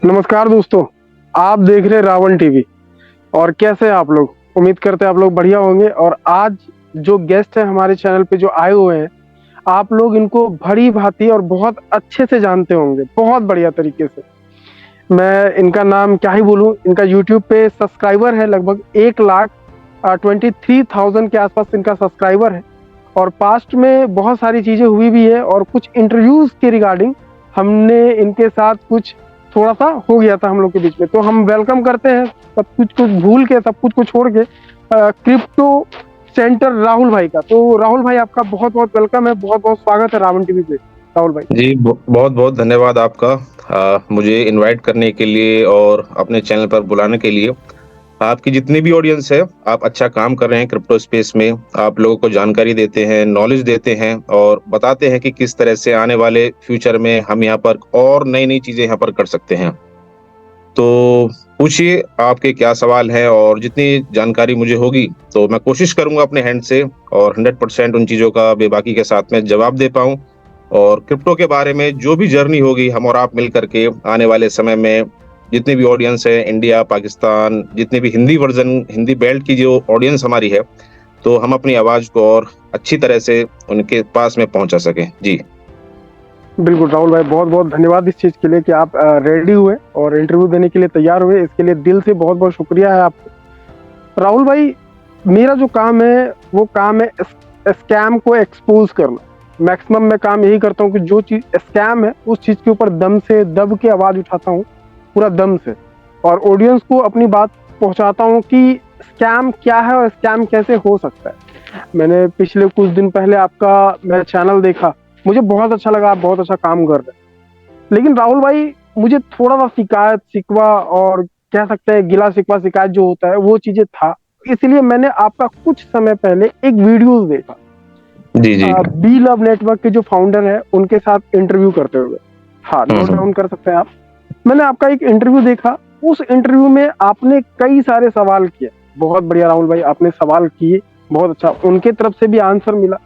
नमस्कार दोस्तों, आप देख रहे रावण टीवी। और कैसे हैं आप लोग? उम्मीद करते हैं आप लोग बढ़िया होंगे। और आज जो गेस्ट हैं हमारे चैनल पे जो आए हुए हैं, आप लोग इनको भली भांति और बहुत अच्छे से जानते होंगे, बहुत बढ़िया तरीके से। मैं इनका नाम क्या ही बोलूं, इनका यूट्यूब पे सब्सक्राइबर है लगभग 1,23,000 के आसपास इनका सब्सक्राइबर है। और पास्ट में बहुत सारी चीजें हुई भी है और कुछ इंटरव्यूज के रिगार्डिंग हमने इनके साथ कुछ थोड़ा सा हो गया था हम लोग के बीच में। तो हम वेलकम करते हैं सब कुछ भूल के, सब कुछ को छोड़ के क्रिप्टो सेंटर राहुल भाई का। तो राहुल भाई, आपका बहुत बहुत वेलकम है, बहुत बहुत स्वागत है रावण टीवी पे राहुल भाई। जी, बहुत बहुत धन्यवाद आपका मुझे इनवाइट करने के लिए और अपने चैनल पर बुलाने के लिए। आपकी जितनी भी ऑडियंस है, आप अच्छा काम कर रहे हैं क्रिप्टो स्पेस में। आप लोगों को जानकारी देते हैं, नॉलेज देते हैं और बताते हैं कि किस तरह से आने वाले फ्यूचर में हम यहाँ पर और नई नई चीजें यहाँ पर कर सकते हैं। तो पूछिए आपके क्या सवाल हैं, और जितनी जानकारी मुझे होगी तो मैं कोशिश करूंगा अपने हैंड से और 100% उन चीजों का बेबाकी के साथ में जवाब दे पाऊं। और क्रिप्टो के बारे में जो भी जर्नी होगी, हम और आप मिल करके आने वाले समय में जितनी भी ऑडियंस है, इंडिया, पाकिस्तान, जितने भी हिंदी वर्जन, हिंदी बेल्ट की जो ऑडियंस हमारी है, तो हम अपनी आवाज को और अच्छी तरह से उनके पास में पहुंचा सकें। जी बिल्कुल राहुल भाई, बहुत बहुत धन्यवाद इस चीज के लिए कि आप रेडी हुए और इंटरव्यू देने के लिए तैयार हुए। इसके लिए दिल से बहुत बहुत शुक्रिया है आपको। राहुल भाई, मेरा जो काम है वो काम है स्कैम को एक्सपोज करना। मैक्सिमम मैं काम यही करता हूँ कि जो चीज स्कैम है उस चीज के ऊपर दम से दब के आवाज उठाता हूँ, पूरा दम से। और ऑडियंस को अपनी बात पहुंचाता हूँ कि स्कैम क्या है और स्कैम कैसे हो सकता है। मैंने पिछले कुछ दिन पहले आपका मैं चैनल देखा, मुझे बहुत अच्छा लगा, आप बहुत अच्छा काम कर रहे हैं। लेकिन राहुल भाई, मुझे थोड़ा सा शिकायत शिकवा और कह सकते हैं गिला शिकवा शिकायत जो होता है वो चीजें था। इसलिए मैंने आपका कुछ समय पहले एक वीडियो देखा, जी जी। बी लव नेटवर्क के जो फाउंडर है उनके साथ इंटरव्यू करते हुए। हाँ, नोट डाउन कर सकते हैं आप। मैंने आपका एक इंटरव्यू देखा, उस इंटरव्यू में आपने कई सारे सवाल किए। बहुत बढ़िया राहुल भाई, आपने सवाल किए, बहुत अच्छा, उनके तरफ से भी आंसर मिला।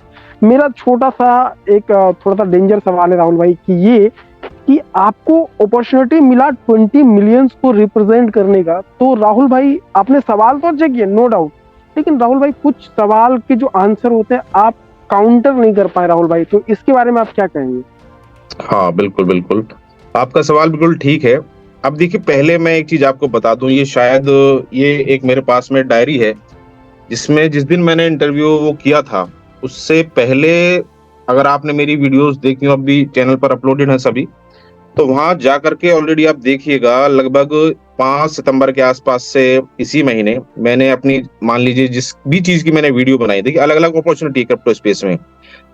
मेरा छोटा सा एक थोड़ा सा डेंजर सवाल है राहुल भाई कि ये कि आपको अपॉर्चुनिटी मिला 20 मिलियंस को रिप्रेजेंट करने का। तो राहुल भाई, आपने सवाल तो अच्छे किए, नो डाउट, लेकिन राहुल भाई कुछ सवाल के जो आंसर होते हैं आप काउंटर नहीं कर पाए राहुल भाई। तो इसके बारे में आप क्या कहेंगे? हाँ, बिल्कुल बिल्कुल, आपका सवाल बिल्कुल ठीक है। अब देखिए, पहले मैं एक चीज आपको बता दूं, ये शायद ये एक मेरे पास में डायरी है जिसमें जिस दिन मैंने इंटरव्यू वो किया था उससे पहले, अगर आपने मेरी वीडियोस देखी हो, अभी चैनल पर अपलोडेड है सभी, तो वहां जा करके ऑलरेडी आप देखिएगा, लगभग 5 सितंबर के आसपास से इसी महीने मैंने अपनी, मान लीजिए जिस भी चीज की मैंने वीडियो बनाई, देखिए अलग अलग अपॉर्चुनिटी क्रिप्टो स्पेस में।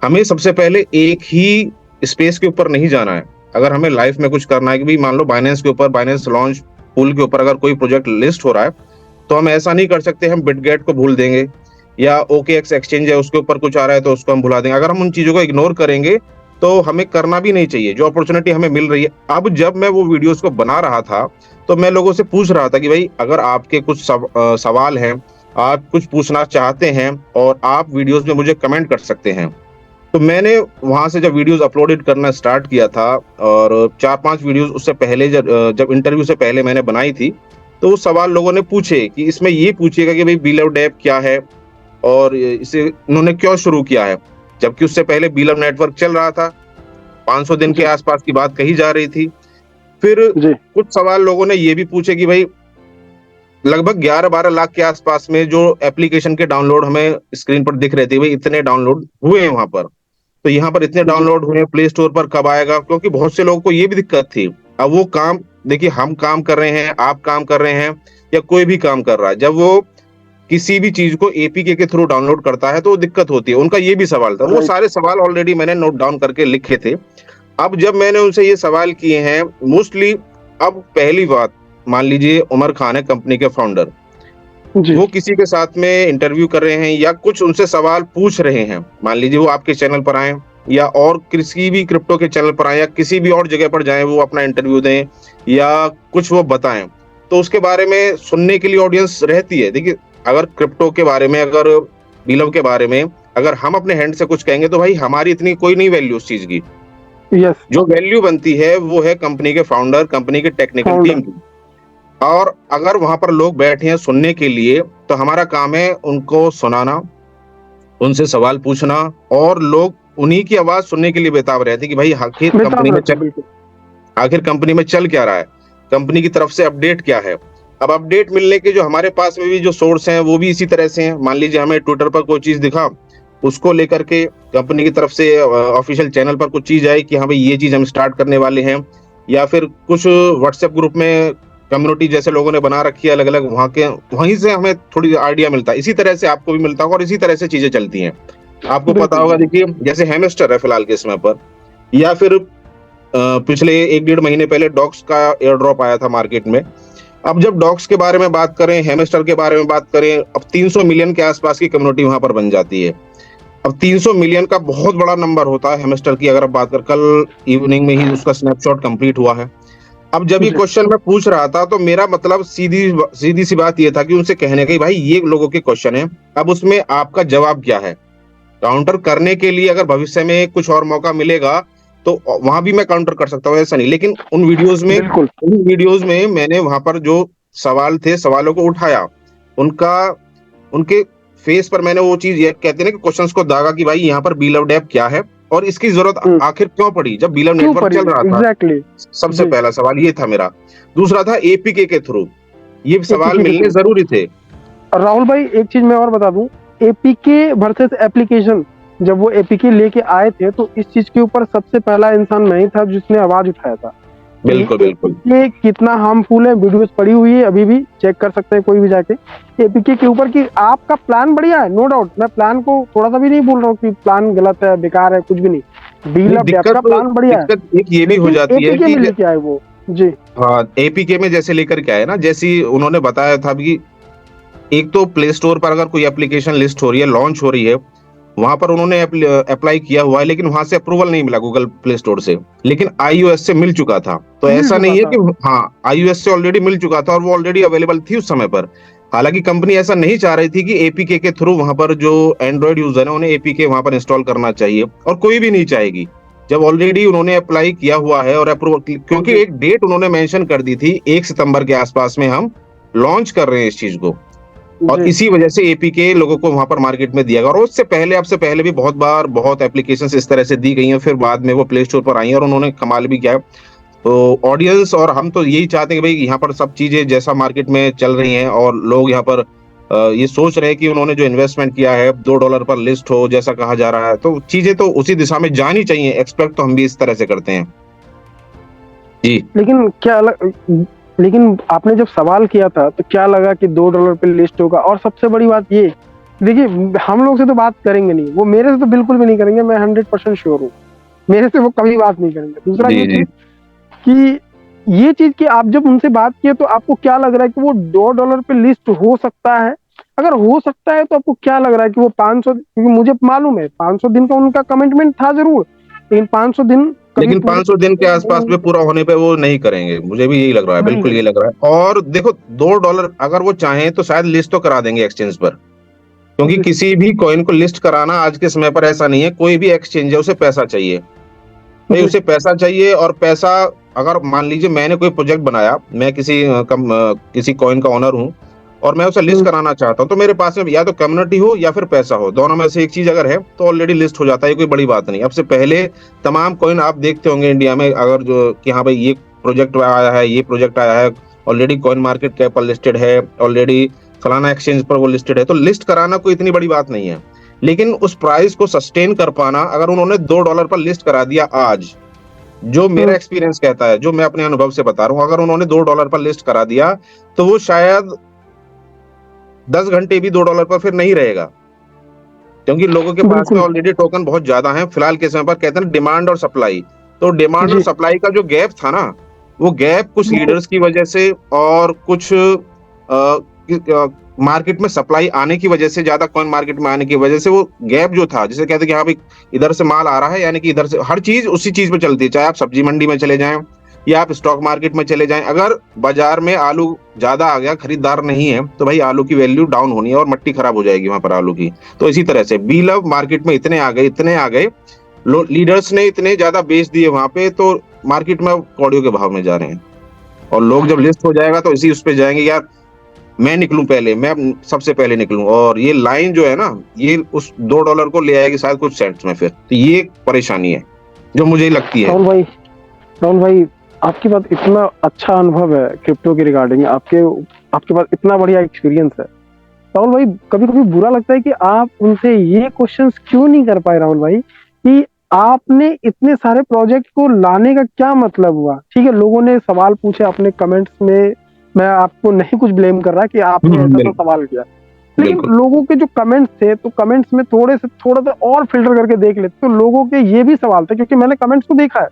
हमें सबसे पहले एक ही स्पेस के ऊपर नहीं जाना है। अगर हमें लाइफ में कुछ करना है कि भाई मान लो बाइनेंस के ऊपर, बाइनेंस लॉन्च पूल के ऊपर अगर कोई प्रोजेक्ट लिस्ट हो रहा है, तो हम ऐसा नहीं कर सकते हम बिटगेट को भूल देंगे, या OKX एक्सचेंज है उसके ऊपर कुछ आ रहा है तो उसको हम भुला देंगे। अगर हम उन चीजों को इग्नोर करेंगे तो हमें करना भी नहीं चाहिए जो अपॉर्चुनिटी हमें मिल रही है। अब जब मैं वो वीडियोस को बना रहा था तो मैं लोगों से पूछ रहा था कि भाई अगर आपके कुछ सवाल हैं, आप कुछ पूछना चाहते हैं, और आप वीडियोस में मुझे कमेंट कर सकते हैं। तो मैंने वहां से जब वीडियोस अपलोडेड करना स्टार्ट किया था, और 4-5 वीडियोस उससे पहले जब इंटरव्यू से पहले मैंने बनाई थी, तो वो सवाल लोगों ने पूछे कि इसमें ये पूछिएगा कि भाई बीलव ऐप क्या है और इसे उन्होंने क्यों शुरू किया है, जबकि उससे पहले बीलव नेटवर्क चल रहा था। 500 दिन के जी आसपास की बात कही जा रही थी। फिर जी कुछ सवाल लोगों ने ये भी पूछे कि भाई लगभग 11-12 लाख के आसपास में जो एप्लीकेशन के डाउनलोड हमें स्क्रीन पर दिख रहे थे, भाई इतने डाउनलोड हुए हैं वहां पर, तो यहाँ पर इतने जी डाउनलोड हुए, प्ले स्टोर पर कब आएगा, क्योंकि बहुत से लोगों को ये भी दिक्कत थी। अब वो काम, देखिए हम काम कर रहे हैं, आप काम कर रहे हैं, या कोई भी काम कर रहा है, जब वो किसी भी चीज को APK के थ्रू डाउनलोड करता है तो दिक्कत होती है। उनका ये भी सवाल था, वो राइट। सारे सवाल ऑलरेडी मैंने नोट डाउन करके लिखे थे। अब जब मैंने उनसे ये सवाल किए हैं मोस्टली, अब पहली बात, मान लीजिए उमर खान है कंपनी के फाउंडर, जी वो किसी के साथ में इंटरव्यू कर रहे हैं या कुछ उनसे सवाल पूछ रहे हैं, मान लीजिए वो आपके चैनल पर आए या और किसी भी क्रिप्टो के चैनल पर आए या किसी भी और जगह पर जाएं, वो अपना इंटरव्यू दें या कुछ वो बताएं, तो उसके बारे में सुनने के लिए ऑडियंस रहती है। देखिए, अगर क्रिप्टो के बारे में, अगर बिलव के बारे में अगर हम अपने हैंड से कुछ कहेंगे तो भाई हमारी इतनी कोई नहीं वैल्यू उस चीज की। यस। जो वैल्यू बनती है वो है कंपनी के फाउंडर, कंपनी के टेक्निकल फाउंडर। टीम की। और अगर वहां पर लोग बैठे हैं सुनने के लिए, तो हमारा काम है उनको सुनाना, उनसे सवाल पूछना, और लोग उन्हीं की आवाज सुनने के लिए बेताब रहते हैं कि भाई बेताब रहते हैं, बिल्कुल। आखिर कंपनी में चल क्या रहा है, कंपनी की तरफ से अपडेट क्या है। अब अपडेट मिलने के जो हमारे पास में भी जो सोर्स हैं वो भी इसी तरह से हैं। मान लीजिए हमें ट्विटर पर कोई चीज दिखा, उसको लेकर के कंपनी की तरफ से ऑफिशियल चैनल पर कुछ चीज आई कि हाँ भाई ये चीज हम स्टार्ट करने वाले हैं, या फिर कुछ व्हाट्सएप ग्रुप में कम्युनिटी जैसे लोगों ने बना रखी है अलग अलग, वहीं से हमें थोड़ी आइडिया मिलता है। इसी तरह से आपको भी मिलता होगा और इसी तरह से चीजें चलती हैं। आपको पता बिल्कुल होगा, बिल्कुल। देखिए जैसे हेमस्टर है फिलहाल के समय पर, या फिर पिछले 1-1.5 महीने पहले डॉक्स का एयर ड्रॉप आया था मार्केट में। अब जब डॉक्स के बारे में बात करें, हेमस्टर के बारे में बात करें, अब 300 मिलियन के आसपास की कम्युनिटी वहां पर बन जाती है। अब 300 मिलियन का बहुत बड़ा नंबर होता है हेमस्टर की। अगर आप बात कर, कल इवनिंग में ही उसका स्नैपशॉट कंप्लीट हुआ है। अब जब ये जी। क्वेश्चन मैं पूछ रहा था, तो मेरा मतलब सीधी सीधी सी बात ये था कि उनसे कहने का, भाई ये लोगों के क्वेश्चन है, अब उसमें आपका जवाब क्या है। काउंटर करने के लिए अगर भविष्य में कुछ और मौका मिलेगा तो वहां भी मैं काउंटर कर सकता हूँ, ऐसा नहीं। लेकिन बिल्कुल उन वीडियोज में मैंने वहां पर जो सवाल थे, सवालों को उठाया, उनका उनके फेस पर मैंने वो चीज, ये कहते हैं ना कि क्वेश्चंस को दागा कि भाई यहाँ पर बीलव ऐप क्या है और इसकी जरूरत हम्म, आखिर क्यों पड़ी जब बीलव क्यों नेटवर्क पड़ी, चल रहा था। एग्जैक्टली। सबसे जी। पहला सवाल ये था मेरा। दूसरा था एपीके के थ्रू, ये सवाल एपीके के मिलने थ्रू। जरूरी थे। राहुल भाई एक चीज मैं और बता दूं, एपीके वर्सेस एप्लीकेशन, जब वो एपीके लेके आए थे तो इस चीज के ऊपर सबसे पहला इंसान मैं ही था जिसने आवाज उठाया था कि बिल्कुल बिल्कुल। एपीके कितना हार्मफुल है। वीडियोस पड़ी हुई है, अभी भी चेक कर सकते हैं कोई भी जाके एपीके के ऊपर, कि आपका प्लान बढ़िया है, नो डाउट। मैं प्लान को थोड़ा सा भी नहीं बोल रहा हूँ कि प्लान गलत है, बेकार है, कुछ भी नहीं। नहीं, डील दिक्कत आपका प्लान बढ़िया है, दिक्कत एक ये भी हो लेकिन जाती है एपीके कि में लेके आए वो। जी। हाँ, एपीके में जैसे लेकर के आए ना, जैसे उन्होंने बताया था कि एक तो प्ले स्टोर पर अगर कोई एप्लीकेशन लिस्ट हो रही है, लॉन्च हो रही है, वहां पर उन्होंने अप्लाई किया हुआ है, लेकिन वहां से अप्रूवल नहीं मिला गूगल प्ले स्टोर से, लेकिन आईओएस से मिल चुका था। तो मिल ऐसा चुका नहीं है था। कि हाँ, आईओएस से ऑलरेडी मिल चुका था और वो ऑलरेडी अवेलेबल थी उस समय पर। हालांकि कंपनी ऐसा नहीं चाह रही थी कि एपीके के थ्रू वहां पर जो एंड्रॉइड यूजर है उन्हें एपीके वहां पर इंस्टॉल करना चाहिए, और कोई भी नहीं चाहेगी जब ऑलरेडी उन्होंने अप्लाई किया हुआ है और अप्रूवल, क्योंकि जी एक डेट उन्होंने मेंशन कर दी थी, 1 सितंबर के आसपास में हम लॉन्च कर रहे हैं इस चीज को। और जी। इसी वजह से एपीके लोगों को वहां पर मार्केट में दिया गया। और उससे पहले, आपसे पहले भी बहुत बार बहुत एप्लीकेशंस इस तरह से दी गई हैं, फिर बाद में वो प्ले स्टोर पर आई हैं और उन्होंने कमाल भी किया है। तो ऑडियंस और हम तो यही चाहते हैं कि भाई यहाँ पर सब चीजें जैसा मार्केट में चल रही हैं, और लोग यहाँ पर ये सोच रहे हैं कि उन्होंने जो इन्वेस्टमेंट किया है $2 पर लिस्ट हो जैसा कहा जा रहा है, तो चीजें तो उसी दिशा में जानी चाहिए। एक्सपेक्ट तो हम भी इस तरह से करते हैं जी। लेकिन क्या लेकिन आपने जब सवाल किया था तो क्या लगा कि $2 पे लिस्ट होगा? और सबसे बड़ी बात ये, देखिए हम लोग से तो बात करेंगे नहीं, वो मेरे से तो बिल्कुल भी नहीं करेंगे, मैं 100% श्योर हूँ, मेरे से वो कभी बात नहीं करेंगे। दूसरा जी ये जी। चीज कि ये चीज कि आप जब उनसे बात किए तो आपको क्या लग रहा है कि वो $2 पे लिस्ट हो सकता है? अगर हो सकता है तो आपको क्या लग रहा है कि वो 500, क्योंकि मुझे मालूम है 500 दिन का उनका कमिटमेंट था जरूर, लेकिन 500 दिन कभी लेकिन पूरे 500 दिन के आसपास में पूरा होने पे वो नहीं करेंगे, मुझे भी यही लग रहा है, नहीं बिल्कुल यही करेंगे। लग रहा है। और देखो, $2 अगर वो चाहें तो शायद लिस्ट तो करा देंगे एक्सचेंज पर, क्योंकि जी किसी भी कॉइन को लिस्ट कराना आज के समय पर ऐसा नहीं है। कोई भी एक्सचेंज है, उसे पैसा चाहिए भाई, जी। उसे पैसा चाहिए। और पैसा, अगर मान लीजिए मैंने कोई प्रोजेक्ट बनाया, मैं किसी कॉइन का ओनर हूँ और मैं उसे लिस्ट हम्म, कराना चाहता हूँ, तो मेरे पास में या तो कम्युनिटी हो या फिर पैसा हो, दोनों में से एक चीज अगर है तो ऑलरेडी लिस्ट हो जाता है, कोई बड़ी बात नहीं। अब से पहले तमाम कॉइन आप देखते होंगे इंडिया में, अगर जो कि हाँ भाई ये प्रोजेक्ट आया है, ये प्रोजेक्ट आया है, ऑलरेडी कॉइन मार्केट कैप पर लिस्टेड है, ऑलरेडी फलाना एक्सचेंज पर वो लिस्टेड है, तो लिस्ट कराना कोई इतनी बड़ी बात नहीं है। लेकिन उस प्राइस को सस्टेन कर पाना, अगर उन्होंने $2 पर लिस्ट करा दिया आज, जो मेरा हम्म, एक्सपीरियंस कहता है, जो मैं अपने अनुभव से बता रहा हूँ, अगर उन्होंने $2 पर लिस्ट करा दिया तो वो शायद 10 घंटे भी $2 पर फिर नहीं रहेगा, क्योंकि लोगों के पास में बिल्कुल। ऑलरेडी टोकन बहुत ज्यादा है फिलहाल के समय पर। कहते हैं डिमांड और सप्लाई, तो डिमांड और जी सप्लाई का जो गैप था ना, वो गैप कुछ वो लीडर्स की वजह से और कुछ मार्केट में सप्लाई आने की वजह से, ज्यादा कॉइन मार्केट में आने की वजह से, वो गैप जो था, जिसे कहते हैं कि हाँ भाई इधर से माल आ रहा है, यानी कि इधर से हर चीज उसी चीज पे चलती है, चाहे आप सब्जी मंडी में चले जाएं या आप स्टॉक मार्केट में चले जाएं। अगर बाजार में आलू ज्यादा आ गया, खरीदार नहीं है, तो भाई आलू की वैल्यू डाउन होनी है और मट्टी खराब हो जाएगी वहां पर आलू की। तो इसी तरह से बी लव मार्केट में इतने आ गए लीडर्स ने इतने ज्यादा बेच दिए वहां पे, तो मार्केट में कौड़ियों के भाव में जा रहे हैं। और लोग जब लिस्ट हो जाएगा तो इसी उस पे जाएंगे, यार मैं निकलूं पहले, मैं सबसे पहले निकलूं, और ये लाइन जो है ना, ये उस $2 को ले आएगी शायद कुछ सेंट्स में। फिर तो ये एक परेशानी है जो मुझे लगती है। राहुल भाई, आपके पास इतना अच्छा अनुभव है क्रिप्टो के रिगार्डिंग, आपके पास इतना बढ़िया एक्सपीरियंस है। राहुल भाई, कभी कभी बुरा लगता है कि आप उनसे ये क्वेश्चंस क्यों नहीं कर पाए राहुल भाई, कि आपने इतने सारे प्रोजेक्ट को लाने का क्या मतलब हुआ। ठीक है, लोगों ने सवाल पूछे अपने कमेंट्स में, मैं आपको नहीं कुछ ब्लेम कर रहा कि आपने ऐसा तो सवाल किया, लेकिन लोगों के जो कमेंट्स थे, तो कमेंट्स में थोड़ा सा और फिल्टर करके देख लेते तो लोगों के ये भी सवाल थे, क्योंकि मैंने कमेंट्स को देखा है,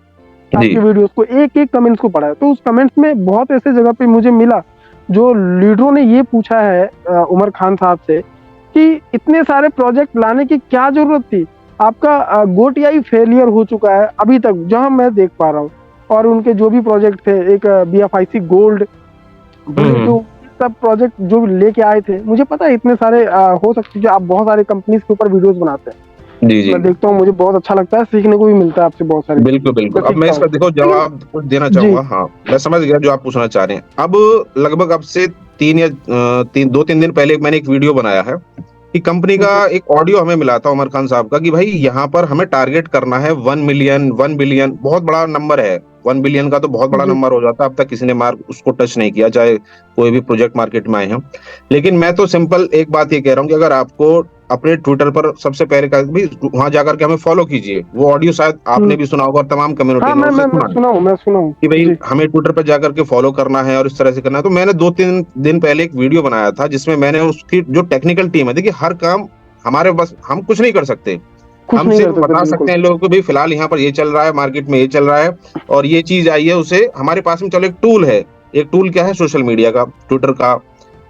आपके वीडियोस को, एक एक कमेंट्स को पढ़ा है, तो उस कमेंट्स में बहुत ऐसे जगह पे मुझे मिला जो लीडरों ने ये पूछा है उमर खान साहब से कि इतने सारे प्रोजेक्ट लाने की क्या जरूरत थी, आपका गोटीआई फेलियर हो चुका है अभी तक जहां मैं देख पा रहा हूँ, और उनके जो भी प्रोजेक्ट थे, एक BFIC गोल्ड, जो सब प्रोजेक्ट जो लेके आए थे, मुझे पता है इतने सारे हो सकते हैं, आप बहुत सारे कंपनीज के ऊपर वीडियोस बनाते हैं, जी मैं देखता हूँ, मुझे बहुत अच्छा लगता है, सीखने को भी मिलता है आपसे बहुत सारी। बिल्कुल। अब मैं इसका देखो जवाब देना चाहूंगा। हाँ, मैं समझ गया जो आप पूछना चाह रहे हैं। अब लगभग अब से 2-3 दिन पहले मैंने एक वीडियो बनाया है कि कंपनी का एक ऑडियो हमें मिला था उमर खान साहब का, कि भाई यहाँ पर हमें टारगेट करना है 1 मिलियन, 1 बिलियन, बहुत बड़ा नंबर है। 1 बिलियन का तो बहुत बड़ा नंबर हो जाता है, अब तक किसी ने उसको टच नहीं किया, चाहे कोई भी प्रोजेक्ट मार्केट में आए हैं। लेकिन मैं तो सिंपल एक बात ये कह रहा हूँ कि अगर आपको अपने ट्विटर पर सबसे पहले वहां जाकर के हमें फॉलो कीजिए। वो ऑडियो शायद आपने भी सुना होगा और तमाम कम्युनिटी ने मैं सुना हूं कि भाई हमें ट्विटर पर जाकर के फॉलो करना है और इस तरह से करना है। तो मैंने 2-3 दिन पहले एक वीडियो बनाया था जिसमें मैंने उसकी जो टेक्निकल टीम है, देखिए हर काम हमारे बस, हम कुछ नहीं कर सकते, हम सिर्फ बता सकते हैं लोगों को भाई फिलहाल यहाँ पर ये चल रहा है, मार्केट में ये चल रहा है और ये चीज आई है, उसे हमारे पास में चलो एक टूल है। एक टूल क्या है? सोशल मीडिया का, ट्विटर का,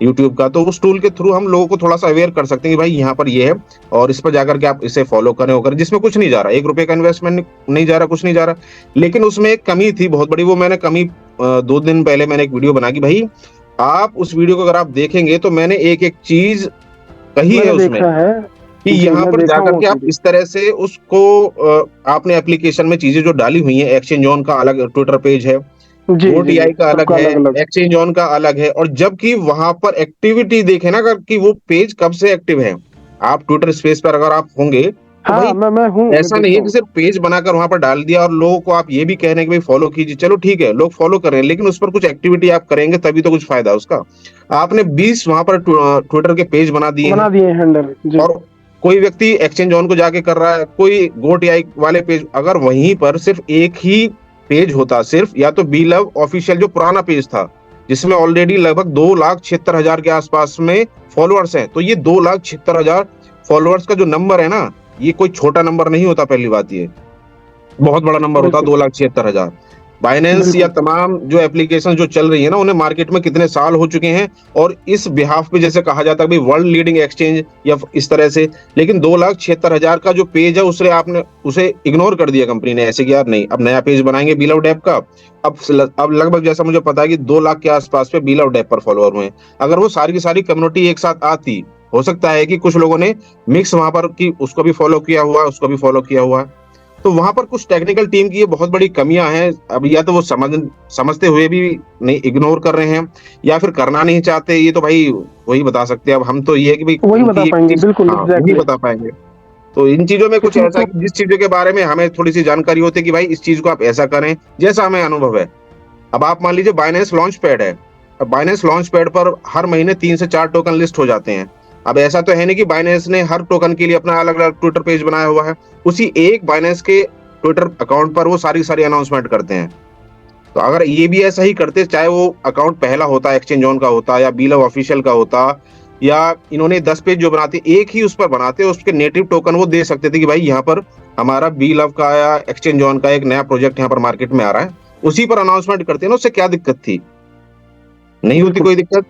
यूट्यूब का। तो उस टूल के थ्रू हम लोगों को थोड़ा सा अवेयर कर सकते हैं कि भाई यहाँ पर ये है और इस पर जाकर के आप इसे फॉलो करें, होकर जिसमें कुछ नहीं जा रहा, ₹1 का इन्वेस्टमेंट नहीं जा रहा, कुछ नहीं जा रहा। लेकिन उसमें एक कमी थी बहुत बड़ी, वो मैंने कमी 2 दिन पहले मैंने एक वीडियो बना कि भाई आप उस वीडियो को अगर आप देखेंगे तो मैंने एक एक चीज कही है उसमें कि यहाँ पर जाकर के आप इस तरह से उसको आपने एप्लीकेशन में चीजें जो डाली हुई हैं, एक्सचेंज ऑन का अलग ट्विटर पेज है, OTI का अलग है, एक्सचेंज ऑन का अलग है, और जबकि वहां पर एक्टिविटी देखे ना कि वो पेज कब से एक्टिव है। आप ट्विटर स्पेस पर अगर आप होंगे तो हाँ, मैं हूँ, ऐसा नहीं है कि सिर्फ पेज बनाकर वहां पर डाल दिया और लोगों को आप ये भी कह रहे हैं कि भाई फॉलो कीजिए। चलो ठीक है, लोग फॉलो कर रहे हैं, लेकिन उस पर कुछ एक्टिविटी आप करेंगे तभी तो कुछ फायदा उसका। आपने 20 वहां पर ट्विटर के पेज बना दिए हैंडल, और कोई व्यक्ति एक्सचेंज ऑन को जाके कर रहा है, कोई GoTI वाले पेज। अगर वहीं पर सिर्फ एक ही पेज होता, सिर्फ या तो बी लव ऑफिशियल जो पुराना पेज था जिसमें ऑलरेडी लगभग 2,76,000 के आसपास में फॉलोअर्स हैं, तो ये 2,76,000 फॉलोअर्स का जो नंबर है ना, ये कोई छोटा नंबर नहीं होता। पहली बात, ये बहुत बड़ा नंबर होता, 2,76,000। बाइनेंस या तमाम जो एप्लीकेशन जो चल रही है ना, उन्हें मार्केट में कितने साल हो चुके हैं, और इस बिहाफ पे जैसे कहा जाता है भाई वर्ल्ड लीडिंग एक्सचेंज या इस तरह से, लेकिन 2,76,000 का जो पेज है उसे इग्नोर कर दिया कंपनी ने, ऐसे कि यार नहीं, अब नया पेज बनाएंगे बीलव डेप का। अब लगभग जैसा मुझे पता है कि 2 लाख के आसपास पे बीलव डेप पर फॉलोअर हुए। अगर वो सारी की सारी कम्युनिटी एक साथ आती, हो सकता है कि कुछ लोगों ने मिक्स वहां पर कि उसको भी फॉलो किया हुआ, उसको भी फॉलो किया हुआ है। तो वहां पर कुछ टेक्निकल टीम की ये बहुत बड़ी कमियां हैं। अब या तो वो समझते हुए भी नहीं, इग्नोर कर रहे हैं, या फिर करना नहीं चाहते। ये तो भाई वही बता सकते हैं। अब हम तो ये है कि भाई वही बता पाएंगे, बिल्कुल वही बता पाएंगे। तो इन चीजों में कुछ ऐसा कि जिस चीजों के बारे में हमें थोड़ी सी जानकारी होती है कि भाई इस चीज को आप ऐसा करें जैसा हमें अनुभव है। अब आप मान लीजिए बाइनेंस लॉन्च पैड है, बाइनेंस लॉन्च पैड पर हर महीने 3 से 4 टोकन लिस्ट हो जाते हैं। अब ऐसा तो है नहीं कि बाइनेंस ने हर टोकन के लिए अपना अलग अलग ट्विटर पेज बनाया हुआ है, उसी एक बाइनेंस के ट्विटर अकाउंट पर वो सारी अनाउंसमेंट करते हैं। तो अगर ये भी ऐसा ही करते, चाहे वो अकाउंट पहला होता, एक्सचेंज ऑन का होता, या बीलव ऑफिशियल का होता, या इन्होंने 10 पेज जो बनाते एक ही उस पर बनाते, उसके नेटिव टोकन वो दे सकते थे कि भाई यहाँ पर हमारा बीलव का या एक्सचेंज ऑन का एक नया प्रोजेक्ट यहाँ पर मार्केट में आ रहा है, उसी पर अनाउंसमेंट करते हैं ना। उससे क्या दिक्कत थी? नहीं होती कोई दिक्कत।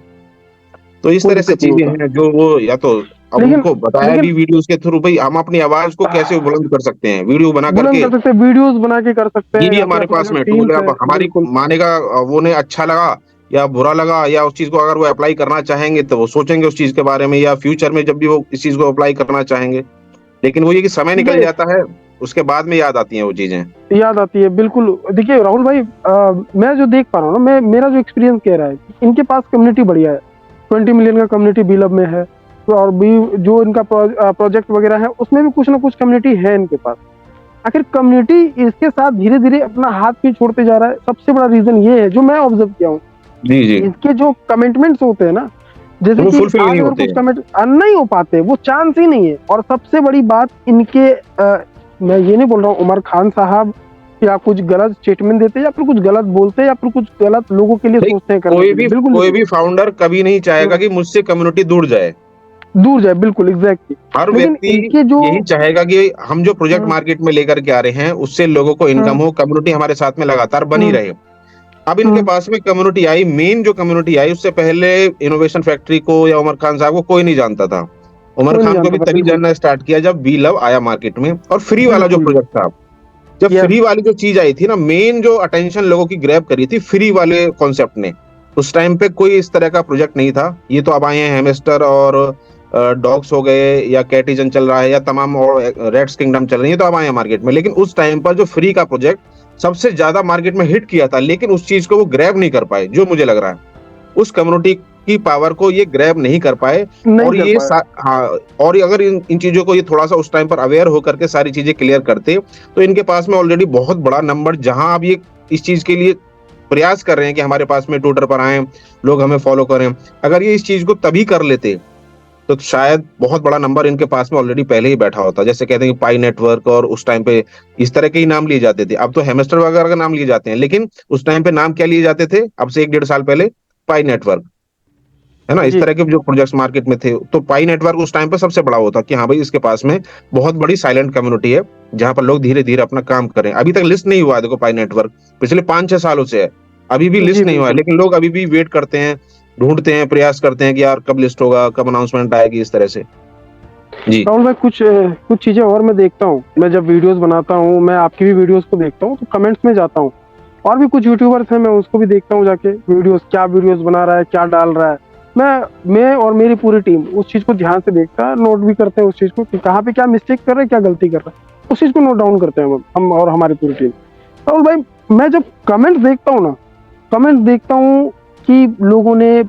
तो इस तरह से चीजें हैं जो वो या तो अब उनको बताया भी वीडियोस के थ्रू, भाई हम अपनी आवाज को कैसे बुलंद कर सकते हैं, वीडियो बना करके वीडियोस बना के कर सकते हैं। ये हमारे पास में टूल है। हमारी मानेगा वो ने अच्छा लगा या बुरा लगा, या उस चीज को अगर वो अप्लाई करना चाहेंगे तो वो सोचेंगे उस चीज के बारे में, या फ्यूचर में जब भी वो इस चीज को अप्लाई करना चाहेंगे। लेकिन वो ये कि समय निकल जाता है उसके बाद में याद आती हैं वो चीजें। याद आती है बिल्कुल। देखिए राहुल भाई, मैं जो देख पा रहा हूँ ना, मैं मेरा जो एक्सपीरियंस कह रहा है कि इनके पास कम्युनिटी बढ़िया है। 20 मिलियन का कम्युनिटी बिलब में है, तो और भी जो इनका प्रोजेक्ट वगैरह है उसमें भी कुछ ना कुछ कम्युनिटी है इनके पास। आखिर कम्युनिटी इसके साथ धीरे धीरे अपना हाथ क्यों छोड़ते जा रहा है? सबसे बड़ा रीजन ये है जो मैं ऑब्जर्व किया हूँ, जी जी। इनके जो कमेंटमेंट्स होते हैं ना, जैसे वो कि फुलफिल आज नहीं अगर होते कुछ हैं। कमेंट नहीं हो पाते, वो चांस ही नहीं है। और सबसे बड़ी बात इनके, मैं ये नहीं बोल रहा हूँ उमर खान साहब या कुछ गलत स्टेटमेंट देते हैं या फिर कुछ गलत बोलते हैं या फिर कुछ गलत लोगों के लिए नहीं, सोचते हैं करने के लिए, बिल्कुल कोई नहीं भी फाउंडर कभी नहीं चाहेगा है। कि मुझसे कम्युनिटी दूर जाए। दूर जाए, बिल्कुल एग्जैक्टली। हर लेकिन व्यक्ति इनके जो यही चाहेगा कि हम जो प्रोजेक्ट हम्म, मार्केट में लेकर के आ रहे हैं उससे लोगों को इनकम हम्म, हो, कम्युनिटी हमारे साथ में लगातार बनी हम्म, रहे। अब इनके हम्म, पास में कम्युनिटी आई, मेन जो कम्युनिटी आई, उससे पहले इनोवेशन फैक्ट्री को या उमर खान साहब को कोई नहीं जानता था। उमर कोई नहीं खान को जानता भी था, तभी बिल्कुल जानना स्टार्ट किया जब बी लव आया मार्केट में, और फ्री वाला जो बिल्कुल। प्रोजेक्ट था। जब यस। फ्री वाली जो चीज आई थी ना, मेन जो अटेंशन लोगों की ग्रैब करी थी फ्री वाले कॉन्सेप्ट ने। उस टाइम पे कोई इस तरह का प्रोजेक्ट नहीं था। ये तो अब आए हैं हेमस्टर और डॉग्स हो गए, या कैटिजन चल रहा है, या तमाम और रेड्स किंगडम चल रही है, तो अब आए हैं मार्केट में। लेकिन उस टाइम पर जो फ्री का प्रोजेक्ट सबसे ज्यादा मार्केट में हिट किया था, लेकिन उस चीज को वो ग्रैब नहीं कर पाए, जो मुझे लग रहा है उस कम्युनिटी की पावर को ये ग्रैब नहीं कर पाए। नहीं और कर पाया। हाँ, और ये अगर इन चीजों को ये थोड़ा सा उस टाइम पर अवेयर होकर के सारी चीजें क्लियर करते, तो इनके पास में ऑलरेडी बहुत बड़ा नंबर, जहां अब ये इस चीज के लिए प्रयास कर रहे हैं कि हमारे पास में ट्विटर पर आए, लोग हमें फॉलो करें, अगर ये इस चीज को तभी कर लेते तो शायद बहुत बड़ा नंबर इनके पास में ऑलरेडी पहले ही बैठा होता। जैसे कहते हैं कि पाई नेटवर्क, और उस टाइम पे इस तरह के ही नाम लिए जाते थे। अब तो हेमस्टर वगैरह का नाम लिए जाते हैं, लेकिन उस टाइम पे नाम क्या लिए जाते थे, अब से 1-1.5 साल पहले? पाई नेटवर्क, है ना। इस जी। तरह के जो प्रोजेक्ट्स मार्केट में थे, तो पाई नेटवर्क उस टाइम पे सबसे बड़ा होता कि हाँ भाई, इसके पास में बहुत बड़ी साइलेंट कम्युनिटी है, जहां पर लोग धीरे धीरे अपना काम करें। अभी तक लिस्ट नहीं हुआ है, देखो पाई नेटवर्क पिछले 5-6 सालों से है, अभी भी जी लिस्ट नहीं हुआ है, बिल्कुल। लेकिन लोग अभी भी वेट करते हैं, ढूंढते हैं, प्रयास करते हैं कि यार कब लिस्ट होगा, कब अनाउंसमेंट आएगी, इस तरह से। जी राहुल भाई, कुछ चीजें और मैं देखता हूँ, मैं जब वीडियोस बनाता हूँ, मैं आपकी भी वीडियोस को देखता हूँ तो कमेंट्स में जाता हूँ। और भी कुछ यूट्यूबर्स हैं, मैं उसको भी देखता हूँ जाके, वीडियोस क्या वीडियोस बना रहा है, क्या डाल रहा है। मैं और मेरी पूरी टीम उस चीज को ध्यान से देखता है, नोट भी करते हैं उस चीज को कि कहाँ पे क्या मिस्टेक कर रहे हैं, क्या गलती कर रहे हैं, उस चीज को नोट डाउन करते हैं हम और हमारी पूरी टीम। राहुल भाई, मैं जब कमेंट देखता हूँ ना, कमेंट देखता हूँ कि लोगों ने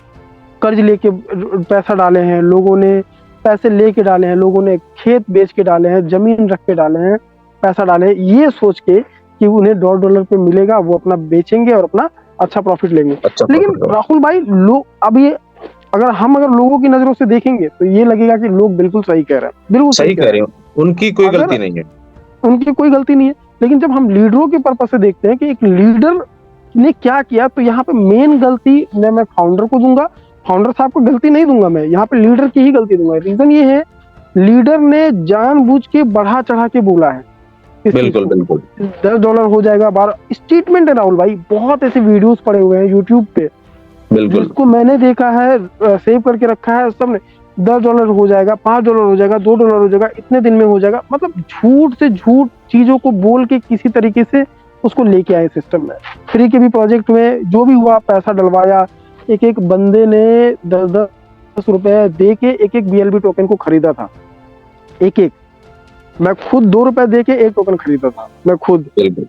कर्ज लेके पैसा डाले हैं, लोगों ने पैसे लेके डाले हैं, लोगों ने खेत बेच के डाले हैं, जमीन रख के डाले हैं, पैसा डाले हैं, ये सोच के कि उन्हें $1.5 पे मिलेगा, वो अपना बेचेंगे और अपना अच्छा प्रॉफिट लेंगे। अच्छा लेकिन प्रॉफिट। राहुल भाई, लोग अब ये, अगर लोगों की नजरों से देखेंगे तो ये लगेगा कि लोग बिल्कुल सही कह रहे हैं, बिल्कुल सही सही कह कह रहे रहे हैं। हो, उनकी कोई अगर गलती नहीं है। उनकी कोई गलती नहीं है, लेकिन जब हम लीडरों के पर्पज से देखते हैं कि एक लीडर ने क्या किया, तो यहाँ पे मेन गलती मैं फाउंडर को दूंगा। फाउंडर साहब को गलती नहीं दूंगा, मैं यहाँ पे लीडर की ही गलती दूंगा। रीजन ये है, लीडर ने जानबूझ के बढ़ा चढ़ा के बोला है इस चीज बिल्कुल को। बिल्कुल $10 हो जाएगा, 12 स्टेटमेंट है राहुल भाई, बहुत ऐसे वीडियोस पड़े हुए हैं यूट्यूब पे, बिल्कुल। जिसको मैंने देखा है, सेव करके रखा है सबने। $10 हो जाएगा, $5 हो जाएगा, $2 हो जाएगा, इतने दिन में हो जाएगा, मतलब झूठ से झूठ चीजों को बोल के किसी तरीके से उसको लेके आए सिस्टम में। फ्री के भी प्रोजेक्ट में जो भी हुआ, पैसा डलवाया, एक एक बंदे ने 10-10 रुपए दे के एक एक BLB टोकन को खरीदा था। एक एक, मैं खुद $2 दे के एक टोकन खरीदा था, मैं खुद। बिल्कुल।